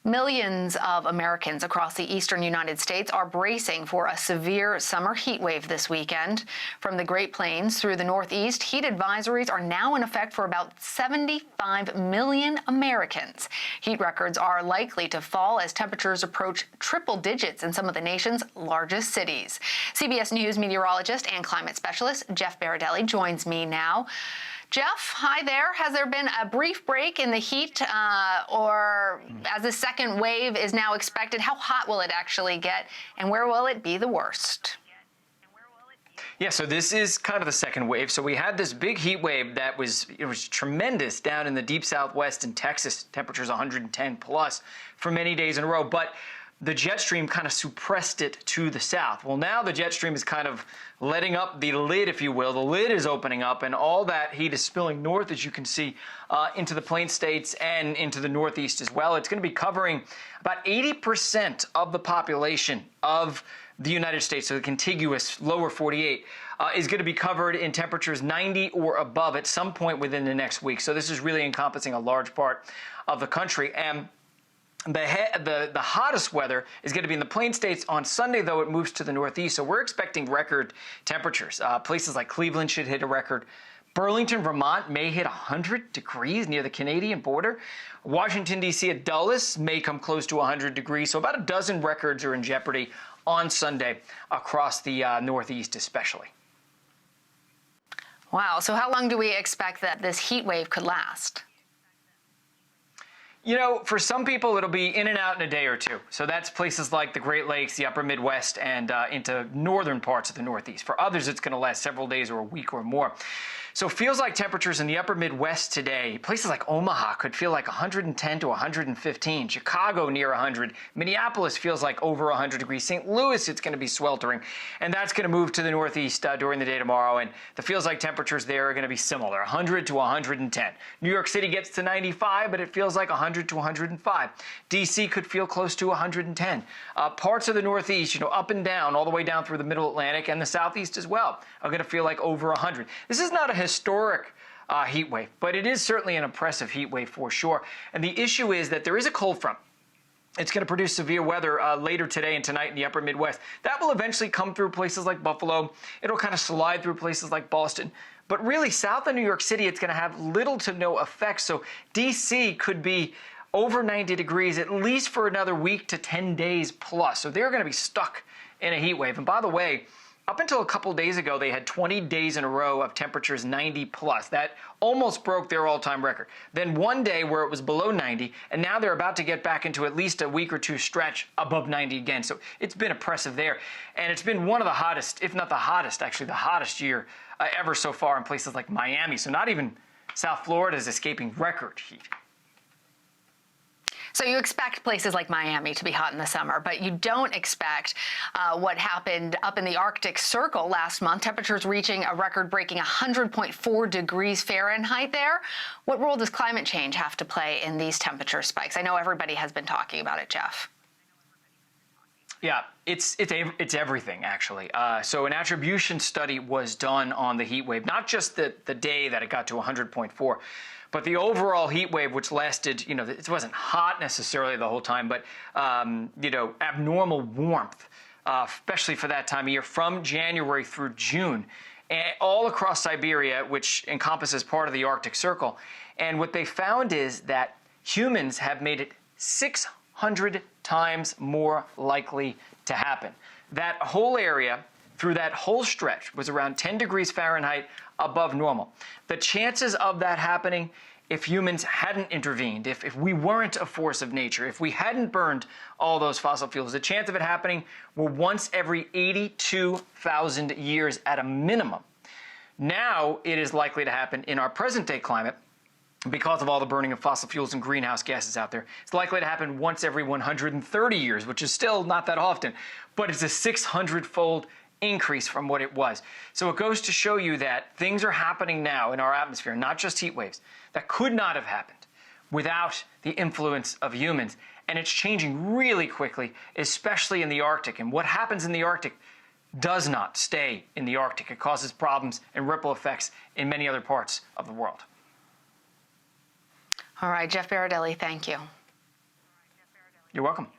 Millions of Americans across the eastern United States are bracing for a severe summer heat wave this weekend. From the Great Plains through the Northeast, heat advisories are now in effect for about 75 million Americans. Heat records are likely to fall as temperatures approach triple digits in some of the nation's largest cities. CBS News meteorologist and climate specialist Jeff Berardelli joins me now. Jeff, hi there. Has there been a brief break in the heat or as the second wave is now expected? How hot will it actually get and where will it be the worst? Yeah, so this is kind of the second wave. So we had this big heat wave that was tremendous down in the deep Southwest in Texas, temperatures 110 plus for many days in a row. But the jet stream kind of suppressed it to the south. Well, now the jet stream is kind of letting up the lid, if you will. The lid is opening up, and all that heat is spilling north, as you can see, into the Plain States and into the Northeast as well. It's going to be covering about 80% of the population of the United States, so the contiguous lower 48, is going to be covered in temperatures 90 or above at some point within the next week. So this is really encompassing a large part of the country. And the hottest weather is going to be in the Plain States on Sunday, though it moves to the Northeast. So we're expecting record temperatures. Places like Cleveland should hit a record. Burlington, Vermont may hit 100 degrees near the Canadian border. Washington, D.C. at Dulles may come close to 100 degrees. So about a dozen records are in jeopardy on Sunday across the Northeast especially. Wow. So how long do we expect that this heat wave could last? You know, for some people, it'll be in and out in a day or two. So that's places like the Great Lakes, the upper Midwest, and into northern parts of the Northeast. For others, it's going to last several days or a week or more. So it feels like temperatures in the upper Midwest today, places like Omaha could feel like 110 to 115. Chicago near 100. Minneapolis feels like over 100 degrees. St. Louis, it's going to be sweltering. And that's going to move to the Northeast during the day tomorrow. And the feels like temperatures there are going to be similar, 100 to 110. New York City gets to 95, but it feels like 100 to 105. D.C. could feel close to 110. Parts of the Northeast, up and down, all the way down through the Middle Atlantic and the Southeast as well, are going to feel like over 100. This is not a historic heat wave, but it is certainly an oppressive heat wave for sure. And the issue is that there is a cold front. It's going to produce severe weather later today and tonight in the upper Midwest. That will eventually come through places like Buffalo. It'll kind of slide through places like Boston. But really, south of New York City, it's going to have little to no effect. So D.C. could be over 90 degrees at least for another week to 10 days plus. So they're going to be stuck in a heat wave. And by the way, up until a couple days ago, they had 20 days in a row of temperatures 90 plus. That almost broke their all-time record. Then one day where it was below 90, and now they're about to get back into at least a week or two stretch above 90 again. So it's been oppressive there. And it's been one of the hottest, if not the hottest, actually the hottest year ever so far in places like Miami. So not even South Florida is escaping record heat. So you expect places like Miami to be hot in the summer, but you don't expect what happened up in the Arctic Circle last month, temperatures reaching a record-breaking 100.4 degrees Fahrenheit there. What role does climate change have to play in these temperature spikes? I know everybody has been talking about it, Jeff. Yeah, it's everything, actually. So an attribution study was done on the heat wave, not just the day that it got to 100.4, but the overall heat wave, which lasted, it wasn't hot necessarily the whole time, but, abnormal warmth, especially for that time of year, from January through June, and all across Siberia, which encompasses part of the Arctic Circle. And what they found is that humans have made it 600 times more likely to happen. That whole area, through that whole stretch, was around 10 degrees Fahrenheit above normal. The chances of that happening, if humans hadn't intervened, if we weren't a force of nature, if we hadn't burned all those fossil fuels, the chance of it happening were once every 82,000 years at a minimum. Now it is likely to happen in our present-day climate because of all the burning of fossil fuels and greenhouse gases out there. It's likely to happen once every 130 years, which is still not that often, but it's a 600-fold increase from what it was. So it goes to show you that things are happening now in our atmosphere, not just heat waves, that could not have happened without the influence of humans. And it's changing really quickly, especially in the Arctic. And what happens in the Arctic does not stay in the Arctic. It causes problems and ripple effects in many other parts of the world. All right, Jeff Berardelli, thank you. You're welcome.